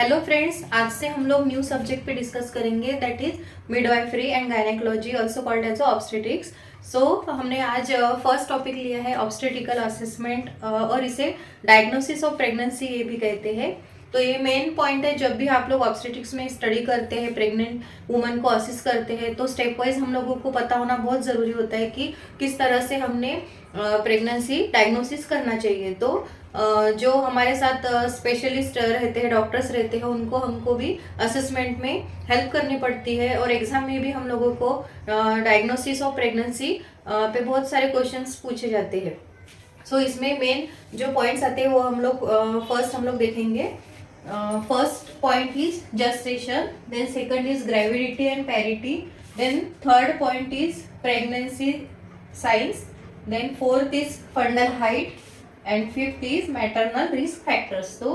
Hello friends, आज से हम लोग न्यू सब्जेक्ट पे डिस्कस करेंगे that is midwifery and gynaecology also called as obstetrics. So हमने आज फर्स्ट टॉपिक लिया है ऑब्स्टेट्रिकल असेसमेंट और इसे डायग्नोसिस ऑफ प्रेगनेंसी ये भी कहते हैं। तो ये मेन पॉइंट है, जब भी आप लोग ऑब्स्टेट्रिक्स में स्टडी करते हैं, प्रेग्नेंट वुमन को असिस्ट करते हैं, तो स्टेप वाइज हम लोगों को पता होना बहुत ज़रूरी होता है कि किस तरह से हमने प्रेगनेंसी डायग्नोसिस करना चाहिए। तो जो हमारे साथ स्पेशलिस्ट रहते हैं, डॉक्टर्स रहते हैं, उनको हमको भी असेसमेंट में हेल्प करनी पड़ती है और एग्जाम में भी हम लोगों को डायग्नोसिस ऑफ प्रेगनेंसी पे बहुत सारे क्वेश्चंस पूछे जाते हैं। सो इसमें मेन जो पॉइंट्स आते हैं वो हम लोग फर्स्ट हम लोग देखेंगे। First point is gestation, then second is gravidity and parity, then third point is pregnancy signs, then fourth is fundal height and fifth is maternal risk factors. तो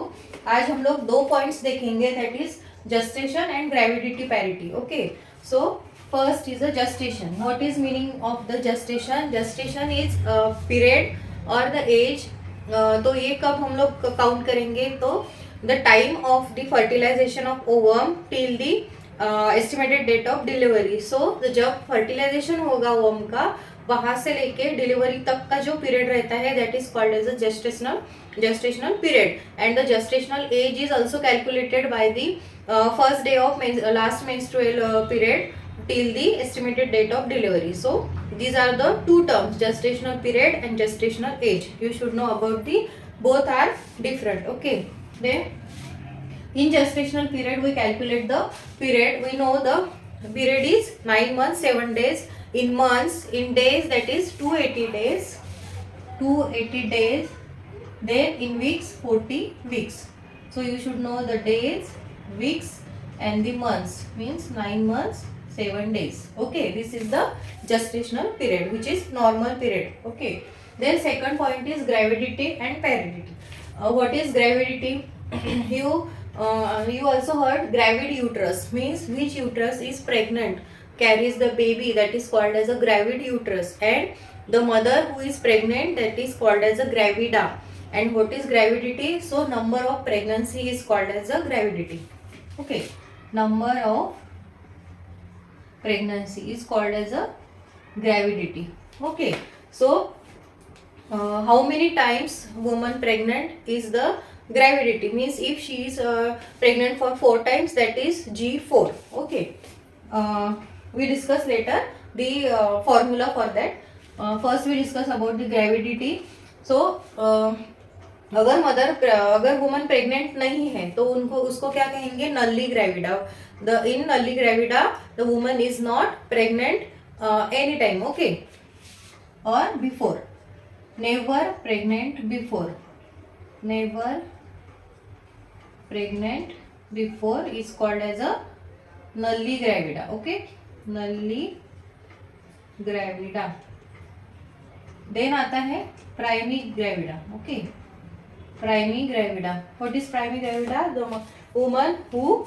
आज हम लोग दो पॉइंट्स देखेंगे, that is gestation and gravidity parity. Okay, so first is a gestation. What is meaning of the gestation? gestation is period और the age. तो ये कब हम लोग काउंट करेंगे? तो the time of the fertilisation of ovum till the estimated date of delivery. So जब fertilisation होगा ओवम का, वहां से लेके डिलीवरी तक का जो पीरियड रहता है that is called as a gestational period. And the gestational age is also calculated by the first day of last menstrual period till the estimated date of delivery. So these are the two terms, gestational period and gestational age. You should know about the both are different. Okay, then in gestational period we calculate the period. We know the period is 9 months 7 days. In months, in days, that is 280 days. Then in weeks, 40 weeks. So you should know the days, weeks and the months, means 9 months 7 days. Okay, this is the gestational period, which is normal period. Okay, then second point is gravidity and paridity. What is gravidity? You also heard gravid uterus, means which uterus is pregnant, carries the baby, that is called as a gravid uterus, and the mother who is pregnant, that is called as a gravida. And what is gravidity? So number of pregnancy is called as a gravidity. Okay, number of pregnancy is called as a gravidity. Okay, so how many times woman pregnant is the gravidity, means if she is pregnant for 4 times, that is G4. Okay, we discuss later the formula for that. First we discuss about the gravidity. So अगर woman pregnant नहीं है तो उसको क्या कहेंगे? Nulligravida. In nulligravida the woman is not pregnant any time. Okay, और before, never pregnant before is called as a nulligravida. Okay, nulligravida. Then आता है primigravida. Okay, primigravida. What is primigravida? The woman who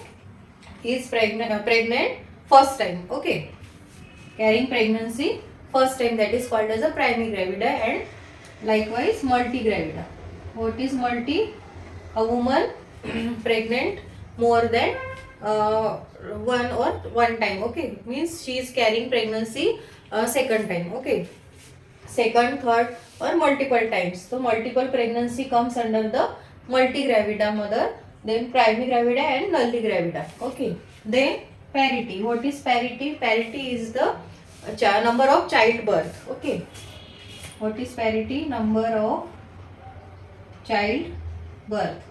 is pregnant first time. Okay, carrying pregnancy first time, that is called as a primary gravida. And likewise multi gravida. What is multi? A woman pregnant more than one time. Okay, means she is carrying pregnancy second time. Okay, second, third or multiple times. So multiple pregnancy comes under the multi gravida mother, then primary gravida and nulli gravida. Okay, then parity. What is parity? Parity is the number of childbirth. Okay, what is parity? Number of childbirth.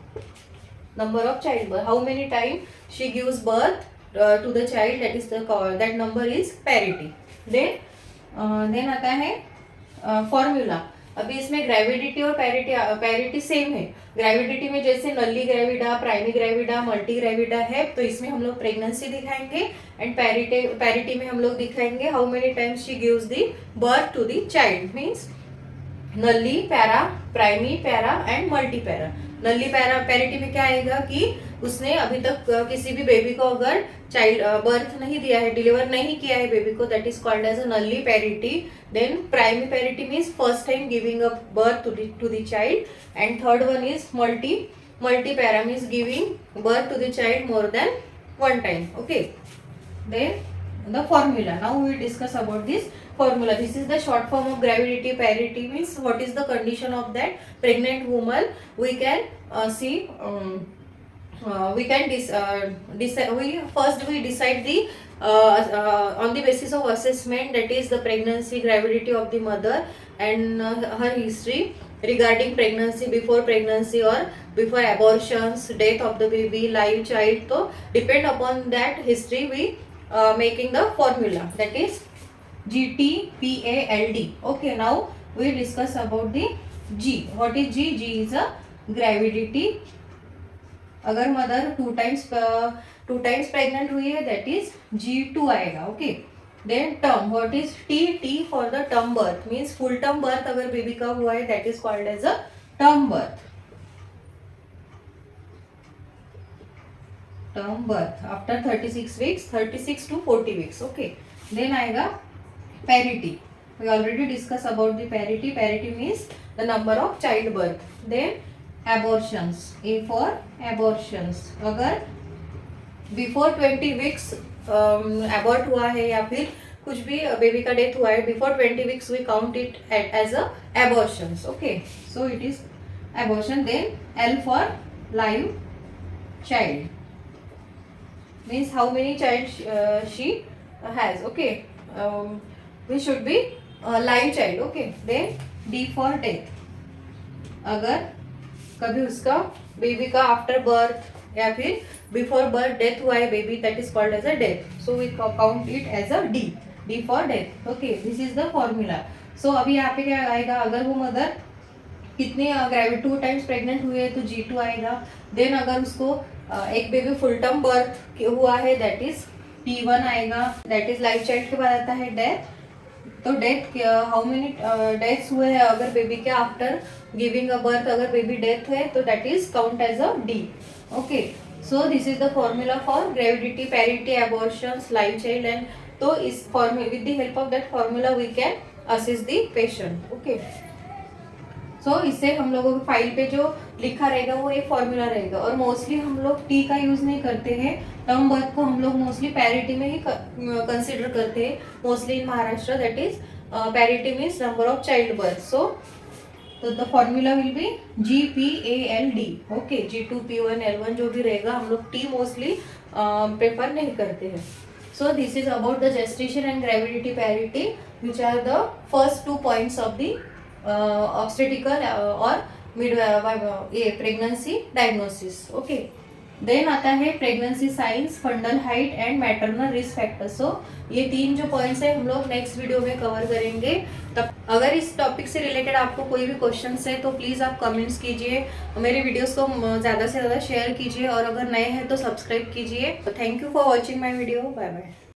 How many times she gives birth to the child, that is that number is parity. then आता है formula. अभी इसमें ग्रेविडिटी और parity same है. Gravidity में जैसे nulligravida, primigravida, multigravida है, तो इसमें हम लोग प्रेगनेंसी दिखाएंगे. एंड पैरिटी में हम लोग दिखाएंगे how many times she gives the birth to the child. Means nullipara, primipara and multipara. Nulliparity में क्या आएगा कि उसने अभी तक किसी भी बेबी को अगर चाइल्ड बर्थ नहीं दिया है, डिलीवर नहीं किया है बेबी को, that is called as a nulliparity. Then primiparity means first time giving a birth to the child. And third one is multi multipara means giving birth to the child more than one time. Okay. Then the formula. Now we will discuss about this formula. This is the short form of gravidity. Parity means what is the condition of that pregnant woman. We can see. We can decide. We decide the on the basis of assessment, that is the pregnancy, gravidity of the mother, and her history regarding pregnancy, before pregnancy or before abortions, death of the baby, live child. So depend upon that history we making the formula, that is GTPALD. Okay, now we discuss about the G. What is G? G is a gravidity. अगर mother two times pregnant हुई है, that is G2 आएगा. Okay. Then term, what is T? T for the term birth means full term birth अगर baby का हुआ है, that is called as a term birth. Term birth after 36 weeks, 36 to 40 weeks. Okay. Then आएगा parity. We already discuss about the parity. Parity means the number of child birth. Then abortions, A for abortions. अगर before 20 weeks abort हुआ है या फिर कुछ भी baby का death हुआ है before 20 weeks, we count it as a abortions. Okay. So it is abortion. Then L for live child means how many child she has. Okay. We should be live child. Okay. Then D for death. अगर कभी उसका baby का after birth या फिर before birth death हुआ है baby, that is called as a death. So we count it as a D. D for death. Okay. This is the formula. So अभी यहाँ पे क्या आएगा? अगर वो मदर कितने 2 टाइम्स प्रेग्नेंट हुए हैं तो G2 आएगा. देन अगर उसको एक बेबी फुल टर्म बर्थ हुआ है, दैट इज T1 आएगा. दैट इज लाइफ चाइल्ड के बाद आता है डेथ. तो डेथ, हाउ मेनी डेथ्स हुए हैं अगर बेबी के आफ्टर गिविंग अ बर्थ, अगर बेबी डेथ है तो that is count as a D. Okay. So this is the formula for gravidity, parity, abortions, live child. And तो इस formula, with the help of that formula we can assist the patient. Okay. So इससे हम लोगों की file पे जो लिखा रहेगा वो एक फॉर्मूला रहेगा. और मोस्टली हम लोग टी का यूज नहीं करते हैं. टर्म बर्थ को हम लोग मोस्टली पैरिटी में ही कंसिडर करते हैं. Mostly in Maharashtra, that is parity means number of child birth. So तो the formula will be GPALD. Okay. G2, P1, L1 जो भी रहेगा, हम लोग टी मोस्टली प्रेफर नहीं करते हैं. So this is about the gestation and gravidity, parity, which are the first 2 points of the obstetrical और ये प्रेगनेंसी डायग्नोसिस. ओके. देन आता है pregnancy signs, fundal height and maternal risk factor. So ये 3 जो points है हम लोग next video में कवर करेंगे. तब अगर इस टॉपिक से रिलेटेड आपको कोई भी क्वेश्चंस है तो प्लीज़ आप कमेंट्स कीजिए. मेरे वीडियोस को ज़्यादा से ज़्यादा शेयर कीजिए और अगर नए हैं तो सब्सक्राइब कीजिए. Thank you for watching my video. Bye bye.